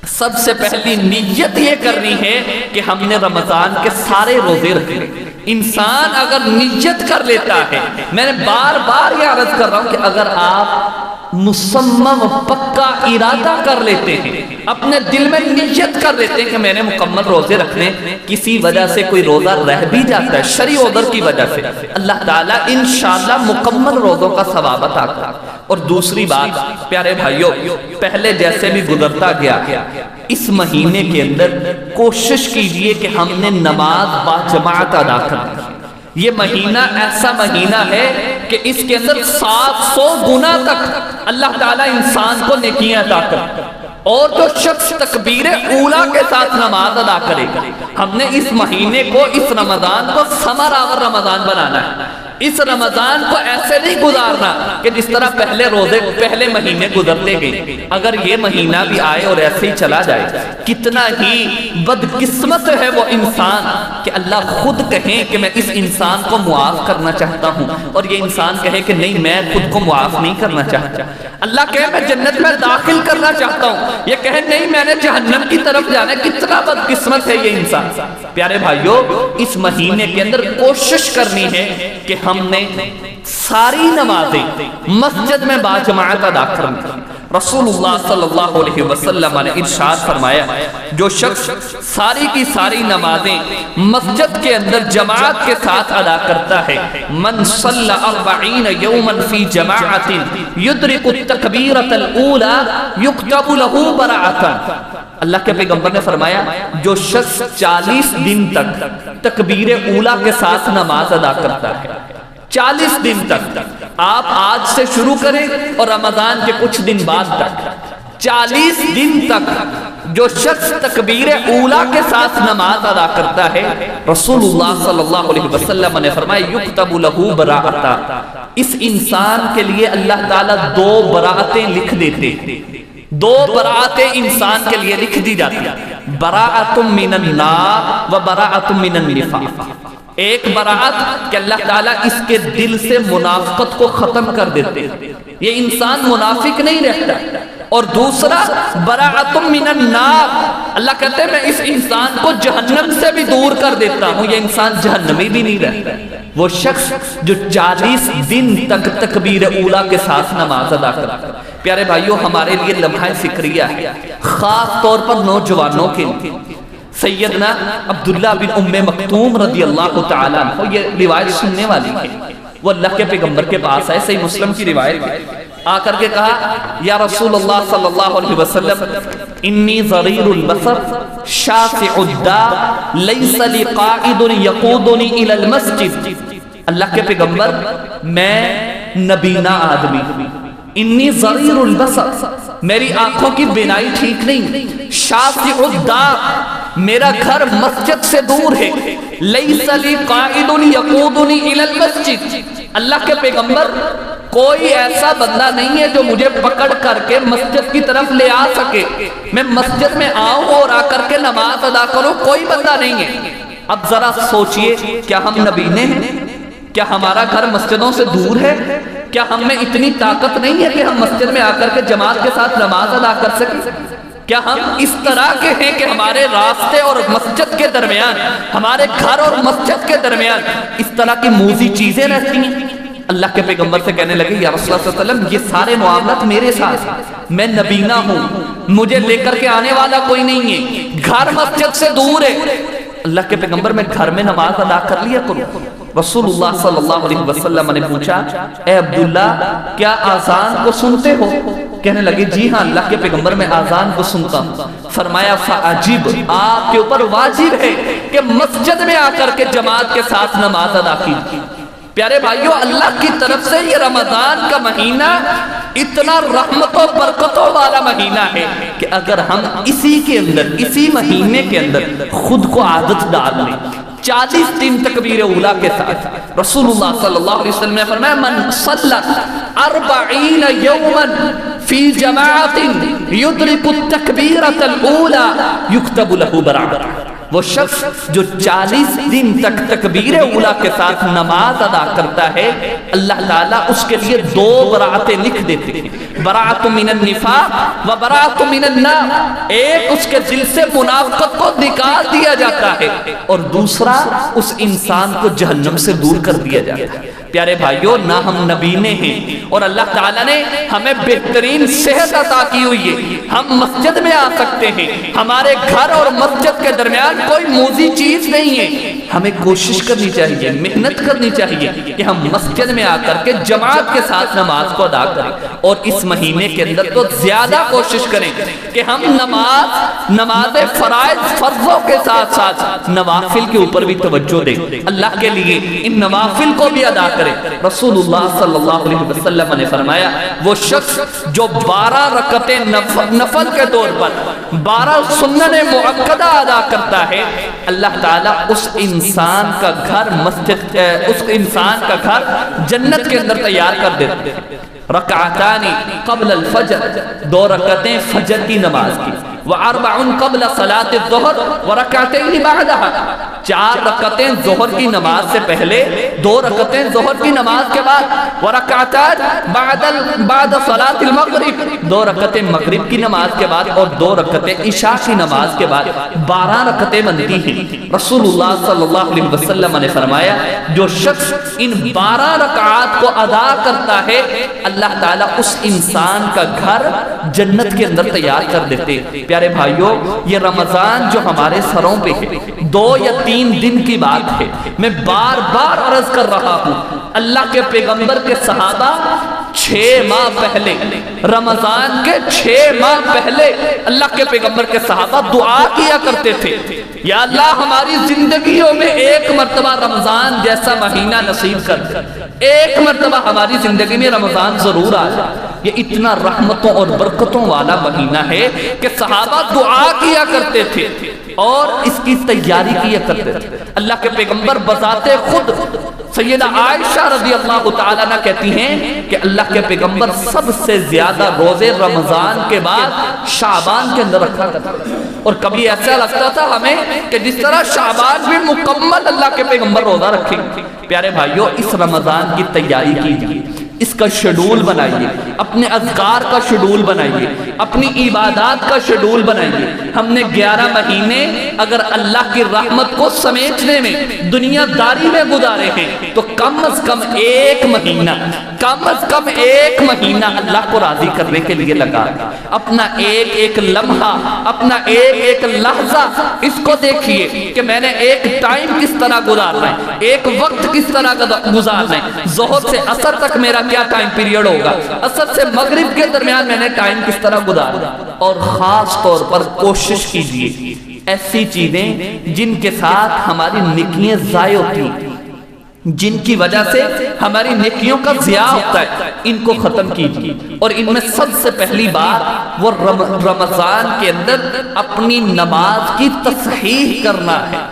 سب سے پہلی نیت یہ کرنی ہے کہ ہم نے رمضان کے سارے روزے رکھنے۔ انسان اگر نیت کر لیتا ہے، میں نے بار بار یہ عرض کر رہا ہوں کہ اگر آپ مصمم پکا ارادہ کر لیتے ہیں، اپنے دل میں نیت کر لیتے ہیں کہ میں نے مکمل روزے رکھنے، کسی وجہ سے کوئی روزہ رہ بھی جاتا ہے شرعی عذر کی وجہ سے، اللہ تعالیٰ انشاءاللہ مکمل روزوں کا ثواب عطا کرے۔ اور دوسری بات پیارے بھائیوں، پہلے جیسے بھی گزرتا گیا، اس مہینے کے اندر کوشش کیجئے کہ ہم نے نماز با جماعت ادا کرنا۔ یہ مہینہ ایسا مہینہ ہے کہ اس کے اندر 700 گنا تک اللہ تعالیٰ انسان کو نیکیاں عطا کرتا ہے، اور جو شخص تکبیر اولا کے ساتھ نماز ادا کرے گا، ہم نے اس مہینے کو، اس رمضان کو ثمر آور رمضان بنانا ہے۔ اس رمضان کو ایسے نہیں گزارنا کہ جس طرح پہلے روزے پہلے مہینے گزرتے گئے۔ اگر یہ مہینہ بھی آئے اور ایسے ہی چلا جائے، کتنا ہی بدقسمت ہے وہ انسان کہ اللہ خود کہیں کہ میں اس انسان کو معاف کرنا چاہتا ہوں، اور یہ انسان کہے کہ نہیں میں خود کو معاف نہیں کرنا چاہتا۔ اللہ کہے میں جنت میں داخل کرنا چاہتا ہوں، یہ کہے نہیں میں نے جہنم کی طرف جانا ہے۔ کتنا بدقسمت ہے یہ انسان۔ پیارے بھائیوں، اس مہینے کے اندر کوشش کرنی ہے کہ ہم نے ساری نمازیں مسجد میں باجماعت ادا کرنا۔ رسول اللہ صلی اللہ علیہ وسلم نے ارشاد فرمایا، جو شخص ساری کی ساری نمازیں مسجد کے اندر جماعت کے ساتھ ادا کرتا ہے، من صلی 40 یوما فی جماعت یدرک التکبیرۃ الاولی یکتب له براءۃ۔ اللہ کے پیغمبر نے فرمایا، جو شخص 40 دن تک تکبیر اولا کے ساتھ نماز ادا کرتا ہے، 40 دن تک، آپ آج سے شروع کریں اور رمضان کے کچھ دن بعد تک، 40 دن تک جو شخص تکبیر اولا کے ساتھ نماز ادا کرتا ہے، رسول اللہ صلی اللہ علیہ وسلم نے فرمایا یکتب له براءۃ، اس انسان کے لیے اللہ تعالیٰ 2 براءتیں لکھ دیتے، 2 براءتیں انسان کے لیے لکھ دی جاتی ہیں، براءۃ من النار و براءۃ من النفاق۔ ایک براعت کہ اللہ تعالیٰ اس کے دل سے منافقت کو ختم کر دیتے، یہ انسان منافق نہیں رہتا، اور دوسرا براعت من النار، اللہ کہتے ہیں میں اس انسان کو جہنم سے بھی دور کر دیتا ہوں، یہ انسان جہنمی بھی نہیں رہتا۔ وہ شخص جو 40 دن تک تکبیر اولا کے ساتھ نماز ادا کرتا ہے۔ پیارے بھائیوں ہمارے لیے لمحہ فکریہ ہے، خاص طور پر نوجوانوں کے لیے۔ سیدنا عبداللہ بن ام مکتوم رضی اللہ تعالیٰ عنہ، یہ روایت سننے والی ہے، وہ اللہ کے پیغمبر کے پاس ہے، صحیح مسلم کی روایت ہے، آ کر کے کہا یا رسول اللہ صلی اللہ علیہ وسلم انی ضریر البصر شاسع الداء لیس لی قائد یقودنی الی المسجد۔ اللہ کے پیغمبر میں نبینا آدمی، انی ضریر البصر، میری آنکھوں کی بینائی ٹھیک نہیں، شاسع الداء، میرا گھر مسجد سے دور ہے، لیس لی قائد یقودنی الی المسجد، اللہ کے پیغمبر کوئی ایسا بندہ نہیں ہے جو مجھے پکڑ کر کے مسجد کی طرف لے آ سکے، میں مسجد میں آؤں اور آ کر کے نماز ادا کروں، کوئی بندہ نہیں ہے۔ اب ذرا سوچئے، کیا ہم نبینے ہیں؟ کیا ہمارا گھر مسجدوں سے دور ہے؟ کیا ہم میں اتنی طاقت نہیں ہے کہ ہم مسجد میں آ کر کے جماعت کے ساتھ نماز ادا کر سکیں؟ کیا ہم اس طرح کے ہیں کہ ہمارے راستے اور مسجد کے درمیان، ہمارے گھر اور مسجد کے درمیان اس طرح کی موزی چیزیں رہتی ہیں؟ اللہ کے پیغمبر سے کہنے لگے یا رسول اللہ صلی اللہ علیہ وسلم یہ سارے معاملات میرے ساتھ، میں نبینا ہوں، مجھے لے کر کے آنے والا کوئی نہیں ہے، گھر مسجد سے دور ہے۔ اللہ کے پیغمبر میں گھر میں نماز ادا کر لیا کروں۔ رسول اللہ صلی اللہ علیہ وسلم نے پوچھا اے عبداللہ کیا آذان کو سنتے ہو؟ کہنے لگے جی ہاں اللہ کے پیغمبر میں آذان کو سنتا ہوں۔ فرمایا فعجب، آپ کے اوپر واجب ہے کہ مسجد میں آ کر کے جماعت کے ساتھ نماز ادا کیجیے۔ پیارے بھائیوں اللہ کی طرف سے یہ رمضان کا مہینہ اتنا رحمتوں برکتوں والا مہینہ ہے کہ اگر ہم اسی کے اندر، اسی مہینے کے اندر خود کو عادت ڈال لیں، 40 دن تکبیر اولا کے ساتھ، رسول اللہ صلی اللہ علیہ وسلم نے فرمایا من صلی 40 یوما فی جماعت یدرک التکبیرۃ الاولی یکتب له برابر، وہ شخص جو 40 دن تک تکبیر اولا کے ساتھ نماز ادا کرتا ہے، اللہ تعالیٰ اس کے لیے 2 براعتیں لکھ دیتے ہیں، براعت من النفاق و براعت من النار، ایک اس کے دل سے منافقت کو نکال دیا جاتا ہے اور دوسرا اس انسان کو جہنم سے دور کر دیا جاتا ہے۔ پیارے بھائیوں نہ ہم نبینے ہیں اور اللہ تعالیٰ نے ہمیں بہترین صحت عطا کی ہوئی ہے، ہم مسجد میں آ سکتے ہیں، ہمارے گھر اور مسجد کے درمیان کوئی موزی چیز نہیں ہے، ہمیں کوشش کرنی چاہیے، محنت کرنی چاہیے کہ ہم مسجد میں آ کر کے جماعت کے ساتھ نماز کو ادا کریں، اور اس مہینے کے اندر تو زیادہ کوشش کریں کہ ہم نماز فرائض فرضوں کے ساتھ ساتھ نوافل کے اوپر بھی توجہ دیں، اللہ کے لیے ان نوافل کو بھی ادا کریں۔ رسول اللہ صلی اللہ علیہ وسلم نے فرمایا وہ شخص جو 12 رکعتیں نفل کے طور پر 12 سنن مؤکدہ ادا کرتا ہے، اللہ تعالیٰ اس انسان کا گھر مسجد، اس انسان کا گھر جنت کے اندر تیار کر دیتا ہے۔ رکعتان قبل الفجر، 2 رکعتیں فجر کی نماز کی، واربع قبل صلاة الظہر ورکعتین بعدها، 4 رکعتیں ظہر کی نماز سے پہلے، 2 رکعتیں ظہر کی نماز کے بعد، ورکعتان بعد صلاة المغرب، 2 رکعتیں مغرب کی نماز کے بعد اور 2 رکعتیں عشاء کی نماز کے بعد، 12 رکعتیں بنتی ہیں۔ رسول اللہ صلی اللہ علیہ وسلم نے فرمایا جو شخص ان 12 رکعات کو ادا کرتا ہے، اللہ تعالیٰ اس انسان کا گھر جنت کے اندر تیار کر دیتے۔ پیارے بھائیوں یہ رمضان جو ہمارے سروں پہ ہے 2 یا 3 دن کی بات ہے، میں بار بار عرض کر رہا ہوں اللہ کے پیغمبر کے صحابہ 6 ماہ پہلے، رمضان کے 6 ماہ پہلے اللہ کے پیغمبر کے صحابہ دعا کیا کرتے تھے یا اللہ ہماری زندگیوں میں ایک مرتبہ رمضان جیسا مہینہ نصیب کر دے، ایک مرتبہ ہماری زندگی میں رمضان ضرور آ جائے۔ یہ اتنا رحمتوں اور برکتوں والا مہینہ ہے کہ صحابہ دعا کیا کرتے تھے اور اس کی تیاری کیا کرتے تھے۔ اللہ کے پیغمبر بذات خود سیدہ عائشہ رضی اللہ تعالیٰ عنہ کہتی ہیں کہ اللہ کے پیغمبر سب سے زیادہ روزے رمضان کے بعد شعبان کے اندر رکھا کرتے تھے، اور کبھی ایسا لگتا تھا ہمیں کہ جس طرح شعبان میں مکمل اللہ کے پیغمبر روزہ رکھیں۔ پیارے بھائیوں اس رمضان کی تیاری کیجیے، اس کا شیڈول بنائیے، اپنے اذکار کا شیڈول بنائیے، اپنی عبادات کا شیڈول بنائیے۔ ہم نے 11 مہینے اگر اللہ کی رحمت کو سمیٹنے میں، دنیا داری میں گزارے ہیں تو کم از کم ایک مہینہ اللہ کو راضی کرنے کے لیے لگا۔ اپنا ایک ایک لمحہ، اپنا ایک ایک لحظہ اس کو دیکھیے کہ میں نے ایک ٹائم کس طرح گزارنا ہے، ایک وقت کس طرح گزارنا ہے۔ ظہر سے عصر تک میرا کیا ٹائم پیریڈ ہوگا، عصر سے مغرب کے درمیان میں نے ٹائم کس طرح گزارنا، اور خاص طور پر کوشش کیجئے ایسی چیزیں جن کے ساتھ ہماری نیکیاں ضائع ہوتی ہیں، جن کی وجہ سے ہماری نیکیوں کا ضیاع ہوتا ہے، ان کو ختم کیجیے۔ اور ان میں سب سے پہلی بات وہ رمضان کے اندر اپنی نماز کی تصحیح کرنا ہے،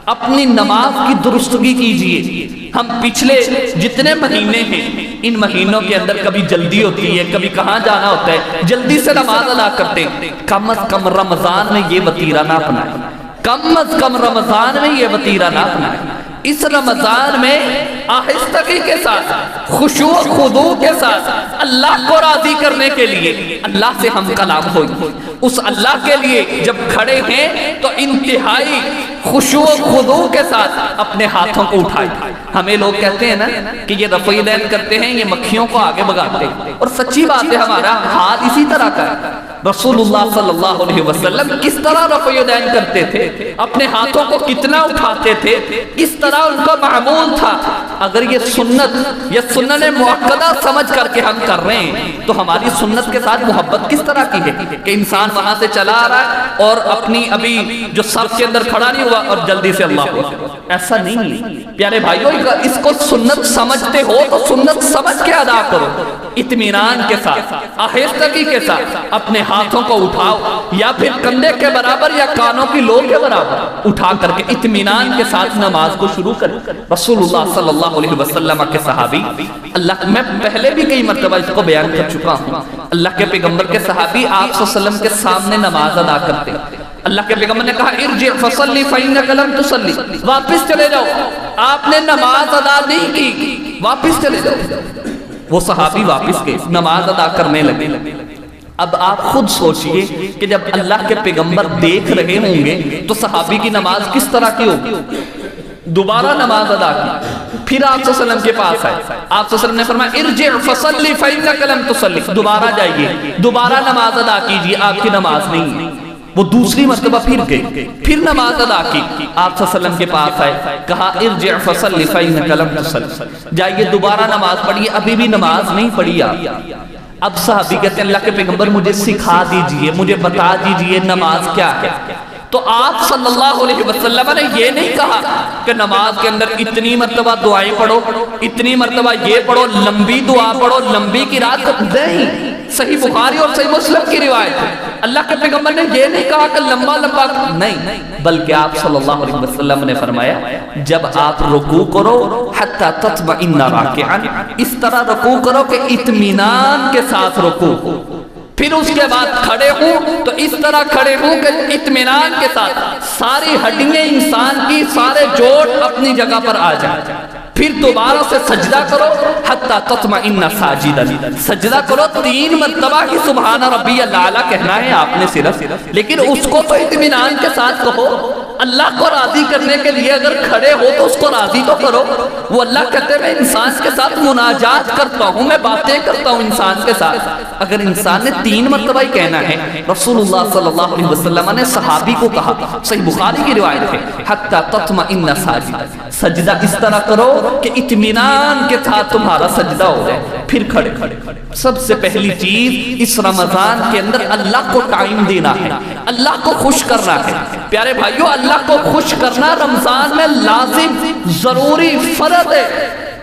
اپنی نماز کی درستگی کیجیے۔ ہم پچھلے جتنے مہینے ہیں ان مہینوں کے اندر کبھی جلدی ہوتی ہے، کبھی کہاں جانا ہوتا ہے، جلدی سے نماز ادا کرتے ہیں۔ کم از کم رمضان میں یہ وتیرہ نہ اپنائیں، کم از کم رمضان میں یہ وتیرہ نہ اپنائیں۔ اس رمضان میں آہستگی کے ساتھ، خشوع و خضوع کے ساتھ اللہ کو راضی کرنے کے لیے اللہ سے ہم کلام ہوئی، اس اللہ کے لیے جب کھڑے ہیں تو انتہائی خشوع و خضوع کے ساتھ اپنے ہاتھوں کو اٹھائیں۔ ہمیں لوگ کہتے ہیں نا کہ یہ رفع الیدین کرتے ہیں، یہ مکھیوں کو آگے بھگاتے ہیں، اور سچی بات ہے ہمارا ہاتھ اسی طرح کا ہے۔ رسول اللہ صلی اللہ علیہ وسلم کس طرح رفع الیدین کرتے تھے، اپنے ہاتھوں کو کتنا اٹھاتے تھے، کس طرح ان کا معمول تھا۔ اگر یہ سنت یا سنن مؤکدہ سمجھ کر کے ہم کر رہے ہیں تو ہماری سنت کے ساتھ محبت کس طرح کی ہے کہ انسان وہاں سے چلا آ رہا ہے اور اپنی ابھی جو صف کے اندر کھڑا نہیں ہوا اور جلدی سے اللہ ہوا۔ ایسا نہیں ہے پیارے بھائیو، اس کو سنت سمجھتے ہو تو سنت سمجھ کے ادا کرو، اطمینان کے ساتھ، آہستگی کے ساتھ اپنے ہاتھوں کو اٹھاؤ، یا پھر کندھے کے برابر یا کانوں کی لو کے برابر اٹھا کر کے اطمینان کے ساتھ نماز کو شروع کریں۔ رسول اللہ صلی اللہ علیہ وسلم کے صحابی، اللہ میں پہلے بھی کئی مرتبہ اس کو بیان کر چکا ہوں، اللہ کے پیغمبر کے صحابی آپ صلی اللہ علیہ وسلم کے سامنے نماز ادا کرتے، اللہ کے پیغمبر نے کہا ارجع فصلی فإنک لم تصلی، واپس چلے جاؤ، آپ نے نماز ادا نہیں کی، واپس چلے جاؤ۔ وہ صحابی واپس گئے، نماز ادا کرنے لگے۔ اب آپ خود سوچئے کہ جب اللہ کے پیغمبر دیکھ رہے ہوں گے تو صحابی کی نماز کس طرح کی ہوگی؟ دوبارہ نماز ادا کی، پھر آپ صلی اللہ علیہ وسلم کے پاس آئے، آپ صلی اللہ علیہ وسلم نے فرمایا ارجع فصلی فإنک لم تصلی، دوبارہ جائیے، دوبارہ نماز ادا کیجیے، آپ کی نماز نہیں ہے۔ وہ دوسری مرتبہ پھر گئے، پھر نماز ادا کی، آپ صلی اللہ علیہ وسلم کے پاس آئے، کہا ارجع فصلی فإنک لم تصلی، جائیے دوبارہ نماز پڑھیے، ابھی بھی نماز نہیں پڑھی آپ۔ اب صحابی کہتے ہیں اللہ کے پیغمبر مجھے سکھا دیجئے، مجھے بتا دیجئے نماز کیا ہے۔ تو آپ صلی اللہ علیہ وسلم نے یہ نہیں کہا کہ نماز کے اندر اتنی مرتبہ دعائیں پڑھو، اتنی مرتبہ یہ پڑھو، لمبی دعا پڑھو، لمبی قرات، نہیں۔ صحیح بخاری اور صحیح مسلم کی روایت ہے، اللہ کے پیغمبر نے یہ نہیں کہا کہ لمبا لمبا، نہیں، بلکہ آپ صلی اللہ علیہ وسلم نے فرمایا جب آپ رکوع کرو حتی تطمئن راکعا، اس طرح رکوع کرو کہ اطمینان کے ساتھ رکوع، پھر اس کے بعد کھڑے ہوں تو اس طرح کھڑے ہوں کہ اطمینان کے ساتھ ساری ہڈیاں انسان کی، سارے جوڑ اپنی جگہ پر آ جائیں، پھر دوبارہ سے سجدہ کرو حتی تطمئن ساجدا، سجدہ کرو 3 مرتبہ ہی سبحان ربی الاعلیٰ کہنا ہے آپ نے صرف، لیکن اس کو تو اطمینان کے ساتھ کہو۔ اللہ کو راضی کرنے کے لیے اگر کھڑے ہو تو اس کو راضی تو کرو۔ وہ اللہ کہتے ہیں میں انسان کے ساتھ مناجات کرتا ہوں، میں باتیں کرتا ہوں انسان کے ساتھ۔ اگر انسان نے 3 مرتبہ ہی کہنا ہے، رسول اللہ صلی اللہ علیہ وسلم نے صحابی کو کہا، صحیح بخاری کی روایت ہے، حتی تطمئن ساجدا، سجدہ اس طرح کرو کہ اطمینان کے ساتھ تمہارا سجدہ ہو جائے، پھر کھڑے۔ سب سے پہلی چیز اس رمضان کے اندر اللہ کو ٹائم دینا ہے، اللہ کو خوش کرنا ہے۔ پیارے بھائیو، اللہ کو خوش کرنا رمضان میں لازم، ضروری، فرض ہے۔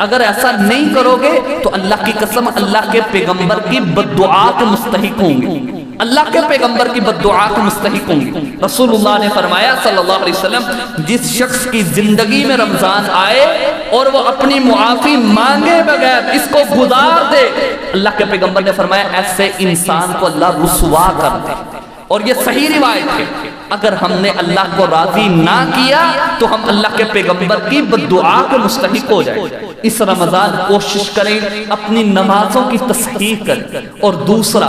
اگر ایسا نہیں کرو گے تو اللہ کی قسم اللہ کے پیغمبر کی بددعا کے مستحق ہوں گے، اللہ کے پیغمبر کی بددعا کے مستحق ہوں گے۔ رسول اللہ نے فرمایا صلی اللہ علیہ وسلم جس شخص کی زندگی میں رمضان آئے اور وہ اپنی معافی مانگے بغیر اس کو گزار دے، اللہ کے پیغمبر نے فرمایا ایسے انسان کو اللہ رسوا کر دے۔ اور یہ صحیح روایت ہے، اگر ہم نے اللہ کو راضی نہ کیا تو ہم اللہ کے پیغمبر کی بددعا کے مستحق ہو جائیں۔ اس رمضان کوشش کریں اپنی نمازوں کی تصحیح کریں، اور دوسرا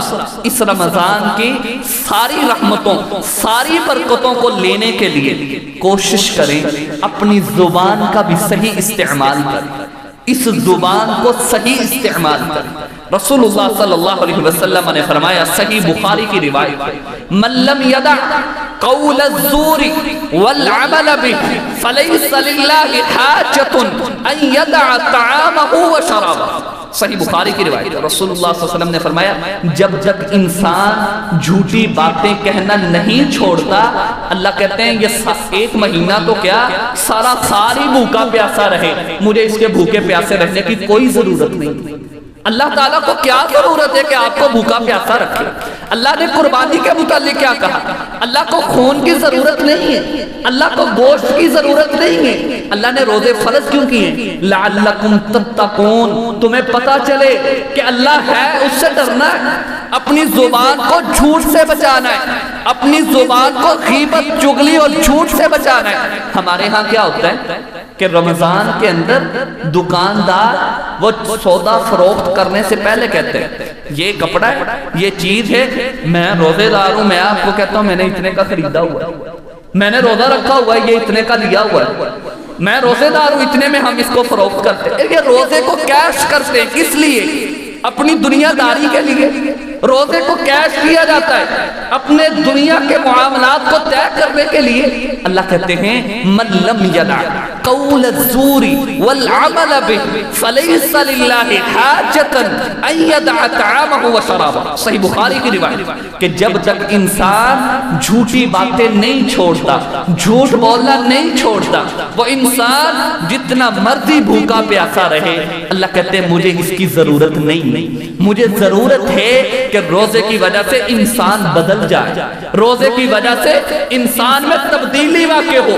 اس رمضان کی ساری رحمتوں ساری برکتوں کو لینے کے لیے کوشش کریں اپنی زبان کا بھی صحیح استعمال کریں، اس زبان کو صحیح استعمال کریں۔ رسول اللہ صلی اللہ علیہ وسلم نے فرمایا، صحیح بخاری کی روایت، من لم یدع قول الزور والعمل به فلیس للہ حاجۃ ان یدع طعامہ وشرابہ۔ صحیح بخاری کی روایت ہے، رسول اللہ صلی اللہ علیہ وسلم نے فرمایا جب تک انسان جھوٹی باتیں کہنا نہیں چھوڑتا، اللہ کہتے ہیں یہ ایک مہینہ تو کیا سارا سال ہی بھوکا پیاسا رہے، مجھے اس کے بھوکے پیاسے رہنے کی کوئی ضرورت نہیں۔ اللہ تعالیٰ کو کیا ضرورت ہے کہ آپ کو بھوکا پیاسا رکھے؟ اللہ نے قربانی کے متعلق کیا کہا؟ اللہ کو خون کی ضرورت نہیں ہے، اللہ کو گوشت کی ضرورت نہیں ہے۔ اللہ نے روزے فرض کیوں کیے؟ لعلکم تتقون، تمہیں پتا چلے کہ اللہ ہے، اس سے ڈرنا ہے، اپنی زبان کو جھوٹ سے بچانا ہے، اپنی زبان کو غیبت، چغلی اور جھوٹ سے بچانا ہے۔ ہمارے ہاں کیا ہوتا ہے کہ رمضان کے اندر دکاندار وہ سودا فروخت کرنے سے پہلے کہتے ہیں یہ کپڑا ہے، یہ چیز ہے، میں روزے دار ہوں، میں آپ کو کہتا ہوں میں نے اتنے کا خریدا ہوا ہے، میں نے روزہ رکھا ہوا ہے، یہ اتنے کا لیا ہوا ہے، میں روزے دار ہوں، اتنے میں ہم اس کو فروخت کرتے ہیں۔ یہ روزے کو کیش کرتے ہیں، کس لیے؟ اپنی دنیا داری کے لیے۔ روزے کو کیش کیا جاتا ہے اپنے دنیا کے معاملات کو طے کرنے کے لیے۔ اللہ کہتے ہیں من لم یدع قول الزور والعمل به فلیس للہ حاجۃ ان یدع طعامہ وشرابہ۔ صحیح بخاری کی روایت کہ جب تک انسان جھوٹی باتیں نہیں چھوڑتا، جھوٹ بولنا نہیں چھوڑتا، وہ انسان جتنا مرضی بھوکا پیاسا رہے، اللہ کہتے ہیں مجھے اس کی ضرورت نہیں، مجھے ضرورت ہے کہ روزے کی وجہ سے انسان بدل جائے، روزے کی وجہ سے انسان میں تبدیلی واقع ہو،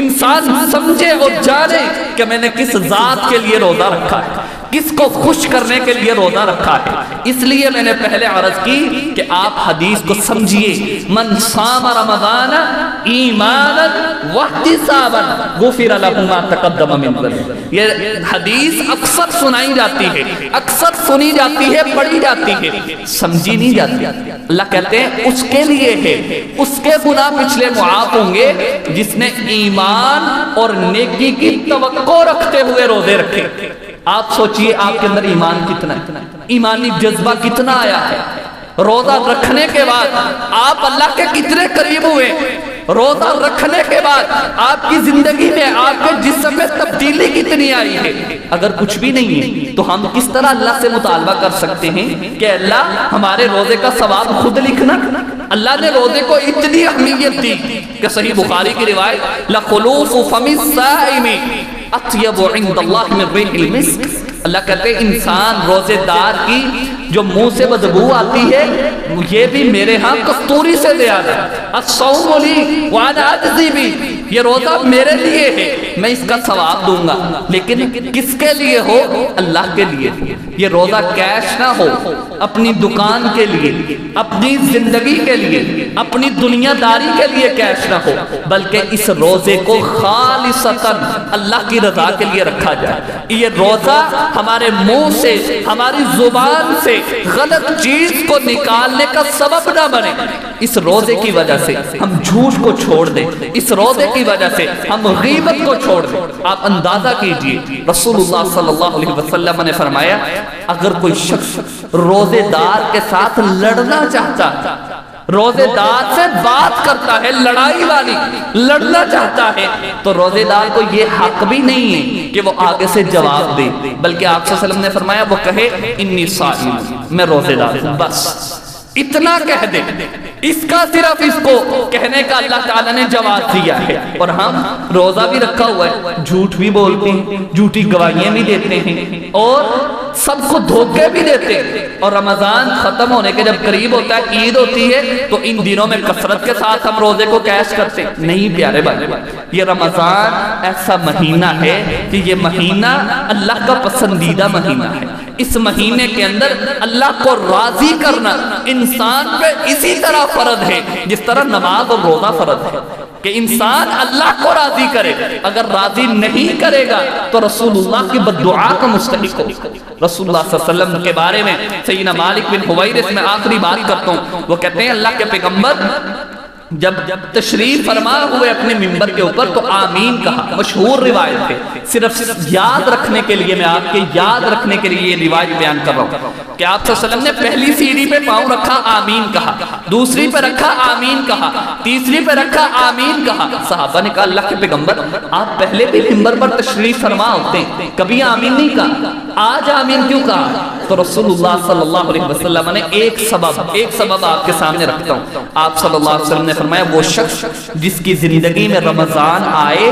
انسان سمجھے اور جانے کہ میں نے کس ذات کے لیے روزہ رکھا ہے، کس کو خوش کرنے کے لیے روزہ رکھا ہے۔ اس لیے میں نے پہلے عرض کی کہ آپ حدیث کو سمجھیے، من صام رمضان ایمانا واحتسابا غفر له ما تقدم من ذنبه۔ یہ حدیث اکثر سنائی جاتی ہے، اکثر سنی جاتی ہے، پڑھی جاتی ہے، سمجھی نہیں جاتی۔ اللہ کہتے ہیں اس کے لیے ہے، اس کے گناہ پچھلے معاف ہوں گے جس نے ایمان اور نیکی کی توقع رکھتے ہوئے روزے رکھے۔ آپ سوچئے آپ کے اندر ایمان کتنا ہے، ایمانی جذبہ کتنا آیا ہے۔ روزہ رکھنے کے بعد آپ اللہ کے کتنے قریب ہوئے، روزہ رکھنے کے بعد آپ کی زندگی میں آپ کے جسم میں تبدیلی کتنی آئی ہے۔ اگر کچھ بھی نہیں ہے تو ہم کس طرح اللہ سے مطالبہ کر سکتے ہیں کہ اللہ ہمارے روزے کا ثواب خود لکھنا؟ اللہ نے روزے کو اتنی اہمیت دی کہ صحیح بخاری کی روایت لخلوف فم الصائم اطیب عند اللہ من ریح المسک۔ اللہ کہتے ہیں انسان روزے دار کی جو منہ سے بدبو آتی ہے یہ بھی میرے ہاں کستوری سے زیادہ ہے۔ الصوم لی وانا اجزی بی، یہ روزہ میرے لیے ہے، میں اس کا ثواب دوں گا، لیکن کس کے لیے ہو؟ اللہ کے لیے۔ یہ روزہ کیش نہ ہو، اپنی دکان کے لیے، اپنی زندگی کے لیے، اپنی دنیا داری کے لیے کیش نہ ہو، بلکہ اس روزے کو خالصتاً اللہ کی رضا کے لیے رکھا جائے۔ یہ روزہ ہمارے منہ سے، ہماری زبان سے غلط چیز کو نکالنے کا سبب نہ بنے۔ اس روزے کی وجہ سے ہم جھوٹ کو چھوڑ دیں، اس روزے کی وجہ سے ہم غیبت کو چھوڑ دیں۔ آپ اندازہ کیجئے رسول اللہ صلی اللہ علیہ وسلم نے فرمایا اگر کوئی شخص روزے دار کے ساتھ لڑنا چاہتا، روزے دار سے بات کرتا ہے، لڑائی والی لڑنا چاہتا ہے، تو روزے دار کو یہ حق بھی نہیں ہے کہ وہ آگے سے جواب دے، بلکہ آپ صلی اللہ علیہ وسلم نے فرمایا وہ کہے انی صائم، میں روزے دار ہوں، بس اتنا کہہ دے۔ اس کا صرف اس کو کہنے کا اللہ تعالیٰ نے جواب دیا ہے، اور ہم روزہ بھی رکھا ہوا ہے، جھوٹ بھی بولتے ہیں، جھوٹی گواہیاں بھی دیتے ہیں، اور سب کو دھوکے بھی دیتے ہیں۔ اور رمضان ختم ہونے کے جب قریب ہوتا ہے، عید ہوتی ہے، تو ان دنوں میں کثرت کے ساتھ ہم روزے کو کیش کرتے ہیں۔ نہیں پیارے بھائی، یہ رمضان ایسا مہینہ ہے کہ یہ مہینہ اللہ کا پسندیدہ مہینہ ہے۔ اس مہینے کے اندر اللہ کو راضی کرنا انسان پہ اسی طرح فرض ہے جس طرح نماز اور روزہ فرض ہے، کہ انسان اللہ کو راضی کرے۔ اگر راضی نہیں کرے گا تو رسول اللہ کی بددعا کا مستحق ہو۔ رسول اللہ صلی اللہ علیہ وسلم کے بارے میں سیدنا مالک بن حویرث میں آخری بات کرتا ہوں، وہ کہتے ہیں اللہ کے پیغمبر جب تشریف فرما ہوئے اپنے منبر کے اوپر تو آمین کہا، مشہور روایت ہے، صرف یاد رکھنے کے لیے میں آپ کے یاد رکھنے کے لیے یہ روایت بیان کر رہا ہوں کہ آپ صلی اللہ علیہ وسلم نے پہلی سیڑھی پہ پاؤں رکھا آمین کہا، دوسری پہ رکھا آمین کہا، تیسری پہ رکھا آمین کہا۔ صحابہ نے کہا اللہ کے پیغمبر آپ پہلے بھی منبر پر تشریف فرما ہوتے ہیں، کبھی آمین نہیں کہا، آج آمین کیوں کہا؟ تو رسول اللہ صلی اللہ علیہ وسلم نے ایک سبب آپ کے سامنے رکھتا ہوں۔ آپ صلی اللہ علیہ وسلم نے فرمایا وہ شخص جس کی زندگی میں رمضان آئے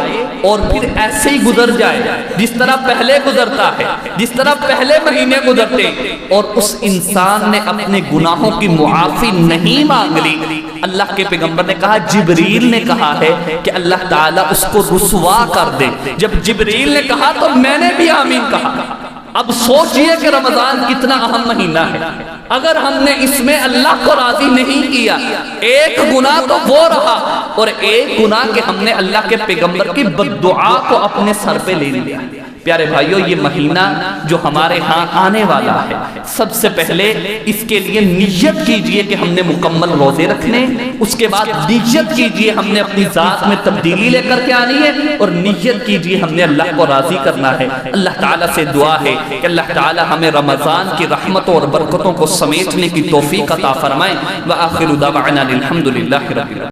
اور پھر ایسے ہی گزر جائے جس طرح پہلے گزرتا ہے، جس طرح پہلے مہینے گزرتے، اور اس انسان نے اپنے گناہوں کی معافی نہیں مانگ لی، اللہ کے پیغمبر نے کہا جبریل نے کہا ہے کہ اللہ تعالیٰ اس کو رسوا کر دے۔ جب جبریل نے کہا تو میں نے بھی آمین کہا۔ اب سوچئے کہ رمضان کتنا اہم مہینہ ہے، اگر ہم نے اس میں اللہ کو راضی نہیں کیا، ایک گناہ تو وہ رہا اور ایک گناہ کہ ہم نے اللہ کے پیغمبر کی بددعا کو اپنے سر پہ لے لیا۔ پیارے بھائیو، یہ مہینہ جو ہمارے ہاں آنے والا ہے، سب سے پہلے اس کے لیے نیت کیجئے کہ ہم نے مکمل روزے رکھنے، اس کے بعد نیت کیجئے ہم نے اپنی ذات میں تبدیلی لے کر کے آنی ہے، اور نیت کیجئے ہم نے اللہ کو راضی کرنا ہے۔ اللہ تعالیٰ سے دعا ہے کہ اللہ تعالیٰ ہمیں رمضان کی رحمتوں اور برکتوں کو سمیٹنے کی توفیق عطا فرمائے۔ وآخر دعوانا الحمدللہ رب العالمین۔